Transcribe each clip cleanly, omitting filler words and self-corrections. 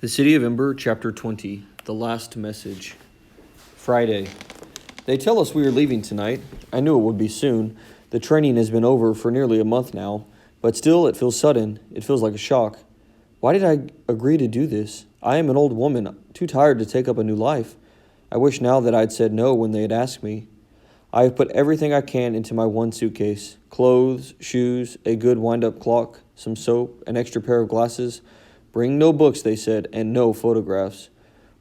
The City of Ember, Chapter 20, The Last Message. Friday. They tell us we are leaving tonight. I knew it would be soon. The training has been over for nearly a month now, but still it feels sudden. It feels like a shock. Why did I agree to do this? I am an old woman, too tired to take up a new life. I wish now that I'd said no when they had asked me. I have put everything I can into my one suitcase. Clothes, shoes, a good wind-up clock, some soap, an extra pair of glasses. Bring no books, they said, and no photographs.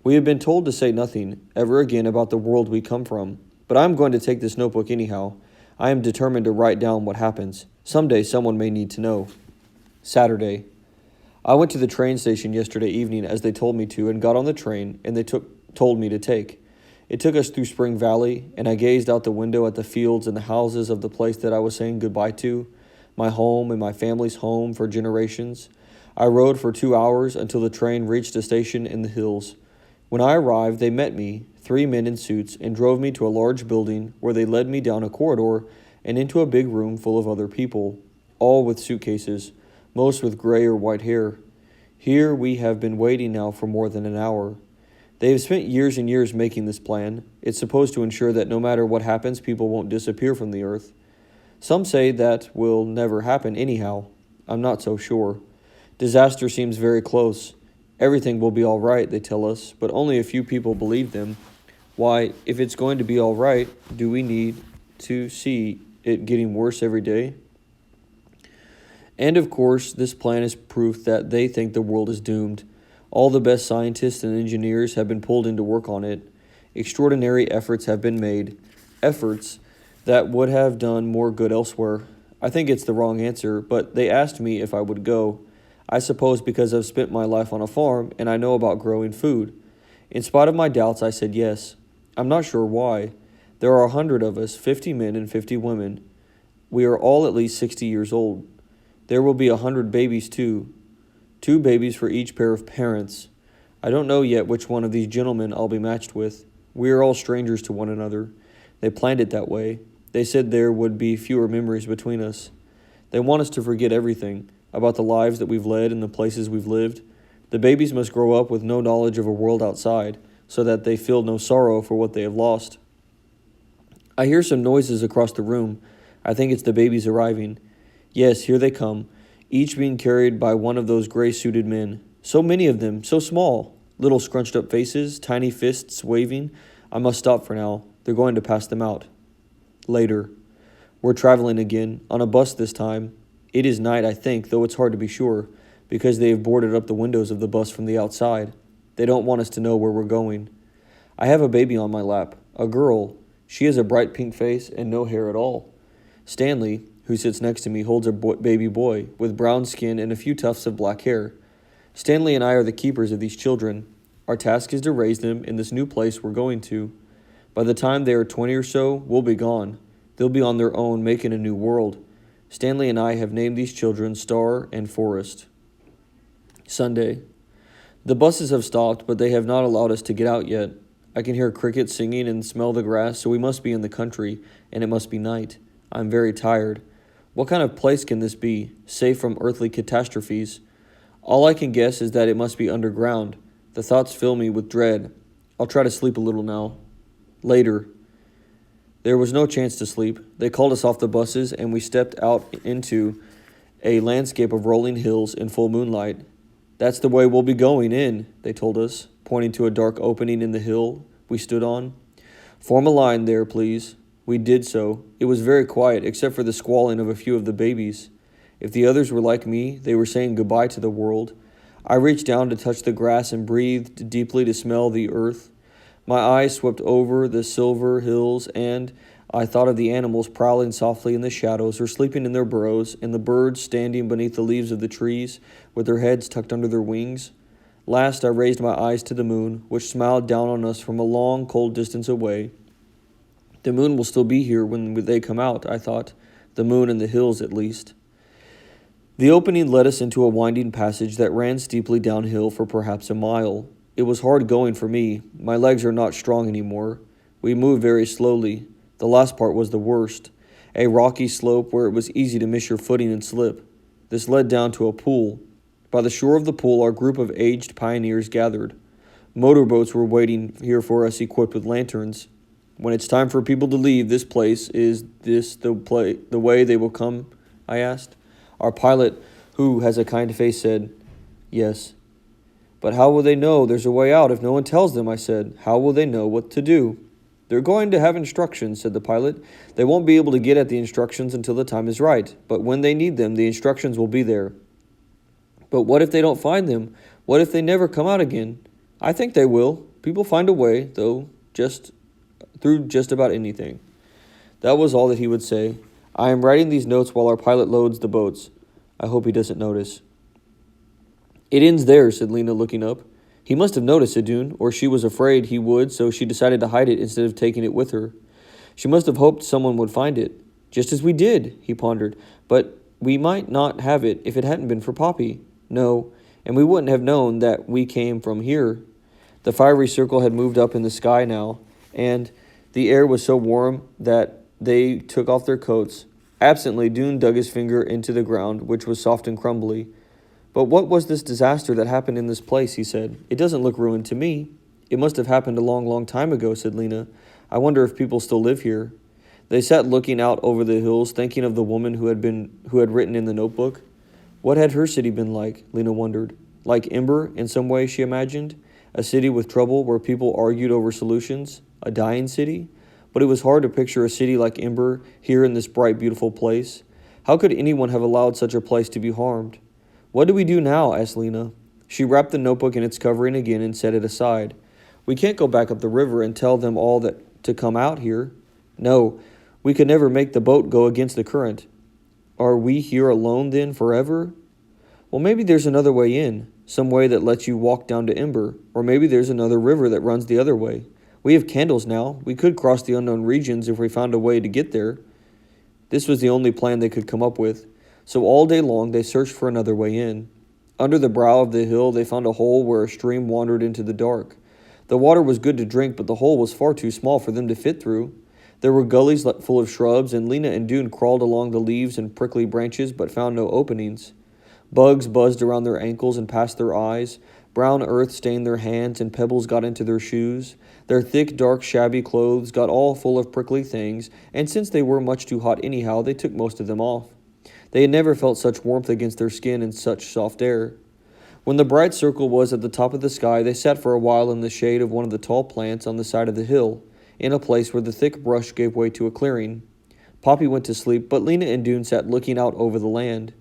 We have been told to say nothing, ever again, about the world we come from. But I am going to take this notebook anyhow. I am determined to write down what happens. Someday someone may need to know. Saturday. I went to the train station yesterday evening as they told me to and got on the train and they told me to take. It took us through Spring Valley, and I gazed out the window at the fields and the houses of the place that I was saying goodbye to, my home and my family's home for generations. I rode for 2 hours until the train reached a station in the hills. When I arrived, they met me, 3 men in suits, and drove me to a large building where they led me down a corridor and into a big room full of other people, all with suitcases, most with gray or white hair. Here we have been waiting now for more than an hour. They have spent years and years making this plan. It's supposed to ensure that no matter what happens, people won't disappear from the earth. Some say that will never happen anyhow. I'm not so sure. Disaster seems very close. Everything will be all right, they tell us, but only a few people believe them. Why, if it's going to be all right, do we need to see it getting worse every day? And of course, this plan is proof that they think the world is doomed. All the best scientists and engineers have been pulled in to work on it. Extraordinary efforts have been made, efforts that would have done more good elsewhere. I think it's the wrong answer, but they asked me if I would go. I suppose because I've spent my life on a farm and I know about growing food. In spite of my doubts, I said yes. I'm not sure why. There are 100 of us, 50 men and 50 women. We are all at least 60 years old. There will be 100 babies too. 2 babies for each pair of parents. I don't know yet which one of these gentlemen I'll be matched with. We are all strangers to one another. They planned it that way. They said there would be fewer memories between us. They want us to forget everything about the lives that we've led and the places we've lived. The babies must grow up with no knowledge of a world outside, so that they feel no sorrow for what they have lost. I hear some noises across the room. I think it's the babies arriving. Yes, here they come, each being carried by one of those gray-suited men. So many of them, so small. Little scrunched-up faces, tiny fists waving. I must stop for now. They're going to pass them out. Later. We're traveling again, on a bus this time. It is night, I think, though it's hard to be sure, because they have boarded up the windows of the bus from the outside. They don't want us to know where we're going. I have a baby on my lap, a girl. She has a bright pink face and no hair at all. Stanley, who sits next to me, holds a baby boy with brown skin and a few tufts of black hair. Stanley and I are the keepers of these children. Our task is to raise them in this new place we're going to. By the time they are 20 or so, we'll be gone. They'll be on their own, making a new world. Stanley and I have named these children Star and Forest. Sunday. The buses have stopped, but they have not allowed us to get out yet. I can hear crickets singing and smell the grass, so we must be in the country, and it must be night. I'm very tired. What kind of place can this be, safe from earthly catastrophes? All I can guess is that it must be underground. The thoughts fill me with dread. I'll try to sleep a little now. Later. There was no chance to sleep. They called us off the buses, and we stepped out into a landscape of rolling hills in full moonlight. That's the way we'll be going in, they told us, pointing to a dark opening in the hill we stood on. Form a line there, please. We did so. It was very quiet, except for the squalling of a few of the babies. If the others were like me, they were saying goodbye to the world. I reached down to touch the grass and breathed deeply to smell the earth. My eyes swept over the silver hills, and I thought of the animals prowling softly in the shadows or sleeping in their burrows, and the birds standing beneath the leaves of the trees with their heads tucked under their wings. Last, I raised my eyes to the moon, which smiled down on us from a long, cold distance away. The moon will still be here when they come out, I thought. The moon and the hills, at least. The opening led us into a winding passage that ran steeply downhill for perhaps a mile. It was hard going for me. My legs are not strong anymore. We moved very slowly. The last part was the worst. A rocky slope where it was easy to miss your footing and slip. This led down to a pool. By the shore of the pool, our group of aged pioneers gathered. Motorboats were waiting here for us, equipped with lanterns. When it's time for people to leave this place, is this the way they will come? I asked. Our pilot, who has a kind face, said, yes. But how will they know there's a way out if no one tells them? I said. How will they know what to do? They're going to have instructions, said the pilot. They won't be able to get at the instructions until the time is right, but when they need them, the instructions will be there. But what if they don't find them? What if they never come out again? I think they will. People find a way, though, through just about anything. That was all that he would say. I am writing these notes while our pilot loads the boats. I hope he doesn't notice. It ends there, said Lena, looking up. He must have noticed, said Dune, or she was afraid he would, so she decided to hide it instead of taking it with her. She must have hoped someone would find it. Just as we did, he pondered. But we might not have it if it hadn't been for Poppy. No, and we wouldn't have known that we came from here. The fiery circle had moved up in the sky now, and the air was so warm that they took off their coats. Absently, Dune dug his finger into the ground, which was soft and crumbly. But what was this disaster that happened in this place, he said. It doesn't look ruined to me. It must have happened a long, long time ago, said Lena. I wonder if people still live here. They sat looking out over the hills, thinking of the woman who had written in the notebook. What had her city been like, Lena wondered. Like Ember, in some way, she imagined. A city with trouble where people argued over solutions. A dying city? But it was hard to picture a city like Ember here in this bright, beautiful place. How could anyone have allowed such a place to be harmed? What do we do now? Asked Lena. She wrapped the notebook in its covering again and set it aside. We can't go back up the river and tell them all that to come out here. No, we could never make the boat go against the current. Are we here alone then forever? Well, maybe there's another way in, some way that lets you walk down to Ember, or maybe there's another river that runs the other way. We have candles now. We could cross the unknown regions if we found a way to get there. This was the only plan they could come up with. So all day long they searched for another way in. Under the brow of the hill they found a hole where a stream wandered into the dark. The water was good to drink, but the hole was far too small for them to fit through. There were gullies full of shrubs, and Lena and Dune crawled along the leaves and prickly branches, but found no openings. Bugs buzzed around their ankles and past their eyes. Brown earth stained their hands, and pebbles got into their shoes. Their thick, dark, shabby clothes got all full of prickly things, and since they were much too hot anyhow, they took most of them off. They had never felt such warmth against their skin and such soft air. When the bright circle was at the top of the sky, they sat for a while in the shade of one of the tall plants on the side of the hill, in a place where the thick brush gave way to a clearing. Poppy went to sleep, but Lena and Dune sat looking out over the land.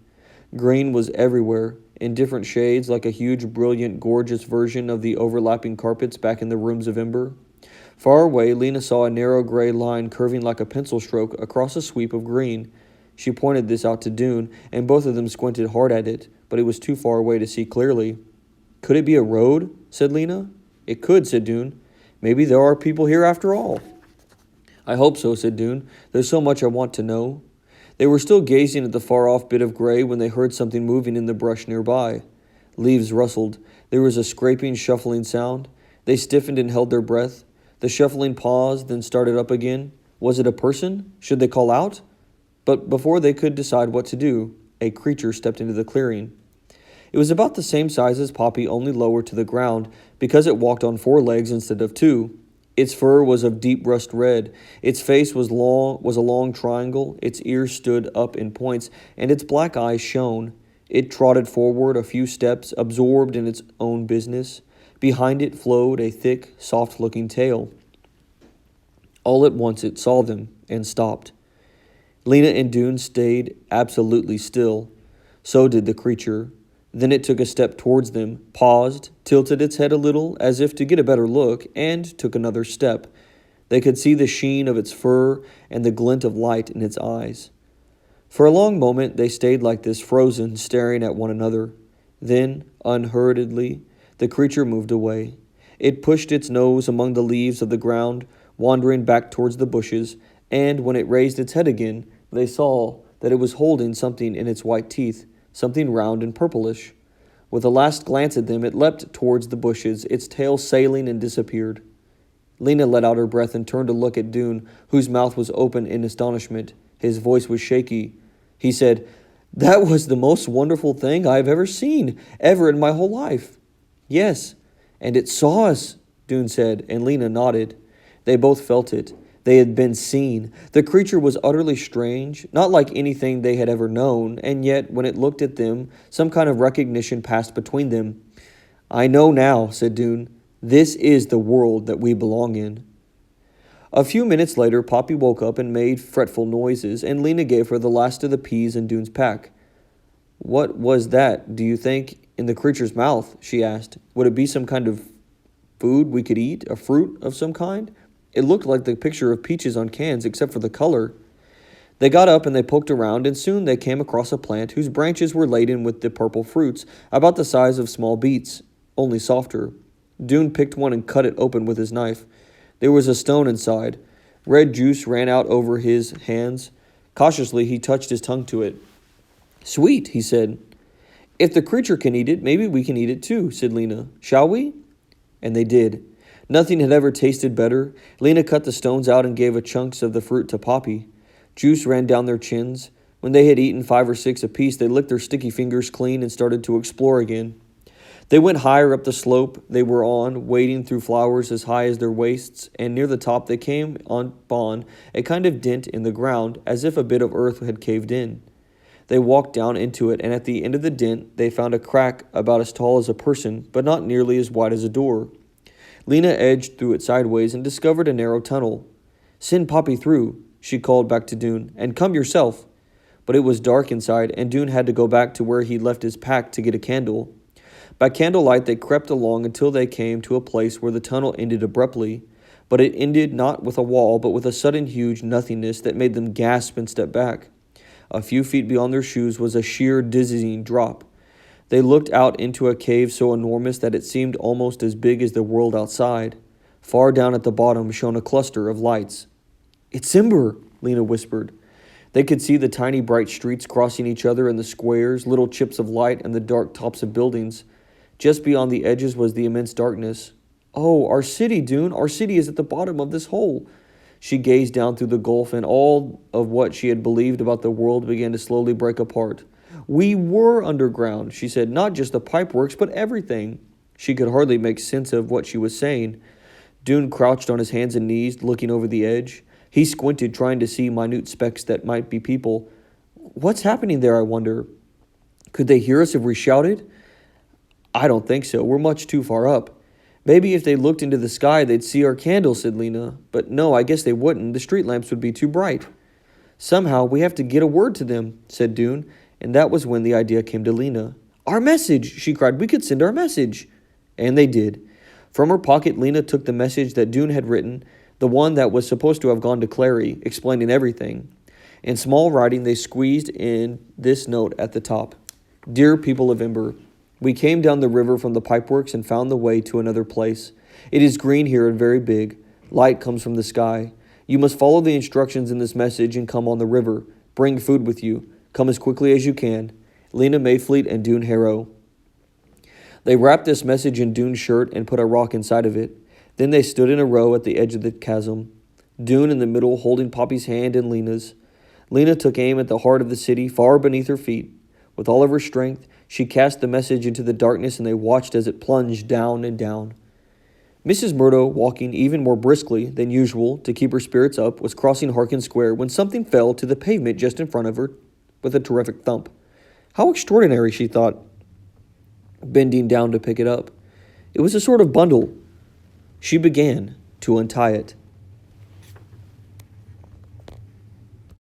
Green was everywhere, in different shades, like a huge, brilliant, gorgeous version of the overlapping carpets back in the rooms of Ember. Far away, Lena saw a narrow gray line curving like a pencil stroke across a sweep of green. She pointed this out to Dune, and both of them squinted hard at it, but it was too far away to see clearly. Could it be a road? Said Lena. It could, said Dune. Maybe there are people here after all. I hope so, said Dune. There's so much I want to know. They were still gazing at the far-off bit of gray when they heard something moving in the brush nearby. Leaves rustled. There was a scraping, shuffling sound. They stiffened and held their breath. The shuffling paused, then started up again. Was it a person? Should they call out? But before they could decide what to do, a creature stepped into the clearing. It was about the same size as Poppy, only lower to the ground, because it walked on 4 legs instead of 2. Its fur was of deep rust red. Its face was a long triangle. Its ears stood up in points, and its black eyes shone. It trotted forward a few steps, absorbed in its own business. Behind it flowed a thick, soft-looking tail. All at once it saw them and stopped. Lena and Dune stayed absolutely still. So did the creature. Then it took a step towards them, paused, tilted its head a little as if to get a better look, and took another step. They could see the sheen of its fur and the glint of light in its eyes. For a long moment they stayed like this, frozen, staring at one another. Then, unhurriedly, the creature moved away. It pushed its nose among the leaves of the ground, wandering back towards the bushes, and when it raised its head again, they saw that it was holding something in its white teeth, something round and purplish. With a last glance at them, it leapt towards the bushes, its tail sailing, and disappeared. Lena let out her breath and turned to look at Dune, whose mouth was open in astonishment. His voice was shaky. He said, That was the most wonderful thing I have ever seen, ever in my whole life. Yes, and it saw us, Dune said, and Lena nodded. They both felt it. They had been seen. The creature was utterly strange, not like anything they had ever known, and yet, when it looked at them, some kind of recognition passed between them. I know now, said Dune. This is the world that we belong in. A few minutes later, Poppy woke up and made fretful noises, and Lena gave her the last of the peas in Dune's pack. What was that, do you think, in the creature's mouth? She asked. Would it be some kind of food we could eat, a fruit of some kind? It looked like the picture of peaches on cans, except for the color. They got up and they poked around, and soon they came across a plant whose branches were laden with the purple fruits, about the size of small beets, only softer. Dune picked one and cut it open with his knife. There was a stone inside. Red juice ran out over his hands. Cautiously, he touched his tongue to it. Sweet, he said. If the creature can eat it, maybe we can eat it too, said Lena. Shall we? And they did. Nothing had ever tasted better. Lena cut the stones out and gave chunks of the fruit to Poppy. Juice ran down their chins. When they had eaten 5 or 6 apiece, they licked their sticky fingers clean and started to explore again. They went higher up the slope they were on, wading through flowers as high as their waists, and near the top they came upon a kind of dent in the ground, as if a bit of earth had caved in. They walked down into it, and at the end of the dent they found a crack about as tall as a person, but not nearly as wide as a door. Lena edged through it sideways and discovered a narrow tunnel. Send Poppy through, she called back to Dune, and come yourself. But it was dark inside, and Dune had to go back to where he'd left his pack to get a candle. By candlelight they crept along until they came to a place where the tunnel ended abruptly, but it ended not with a wall, but with a sudden huge nothingness that made them gasp and step back. A few feet beyond their shoes was a sheer, dizzying drop. They looked out into a cave so enormous that it seemed almost as big as the world outside. Far down at the bottom shone a cluster of lights. It's Ember, Lena whispered. They could see the tiny bright streets crossing each other in the squares, little chips of light, and the dark tops of buildings. Just beyond the edges was the immense darkness. Oh, our city, Dune! Our city is at the bottom of this hole. She gazed down through the gulf, and all of what she had believed about the world began to slowly break apart. We were underground, she said, not just the pipeworks, but everything. She could hardly make sense of what she was saying. Dune crouched on his hands and knees, looking over the edge. He squinted, trying to see minute specks that might be people. What's happening there, I wonder? Could they hear us if we shouted? I don't think so. We're much too far up. Maybe if they looked into the sky, they'd see our candles, said Lena. But no, I guess they wouldn't. The street lamps would be too bright. Somehow, we have to get a word to them, said Dune, and that was when the idea came to Lena. Our message, she cried. We could send our message. And they did. From her pocket, Lena took the message that Dune had written, the one that was supposed to have gone to Clary, explaining everything. In small writing, they squeezed in this note at the top. Dear people of Ember, we came down the river from the pipeworks and found the way to another place. It is green here and very big. Light comes from the sky. You must follow the instructions in this message and come on the river. Bring food with you. Come as quickly as you can. Lena Mayfleet and Dune Harrow. They wrapped this message in Dune's shirt and put a rock inside of it. Then they stood in a row at the edge of the chasm. Dune in the middle, holding Poppy's hand and Lena's. Lena took aim at the heart of the city, far beneath her feet. With all of her strength, she cast the message into the darkness, and they watched as it plunged down and down. Mrs. Murdo, walking even more briskly than usual to keep her spirits up, was crossing Harkin Square when something fell to the pavement just in front of her with a terrific thump. How extraordinary, she thought, bending down to pick it up. It was a sort of bundle. She began to untie it.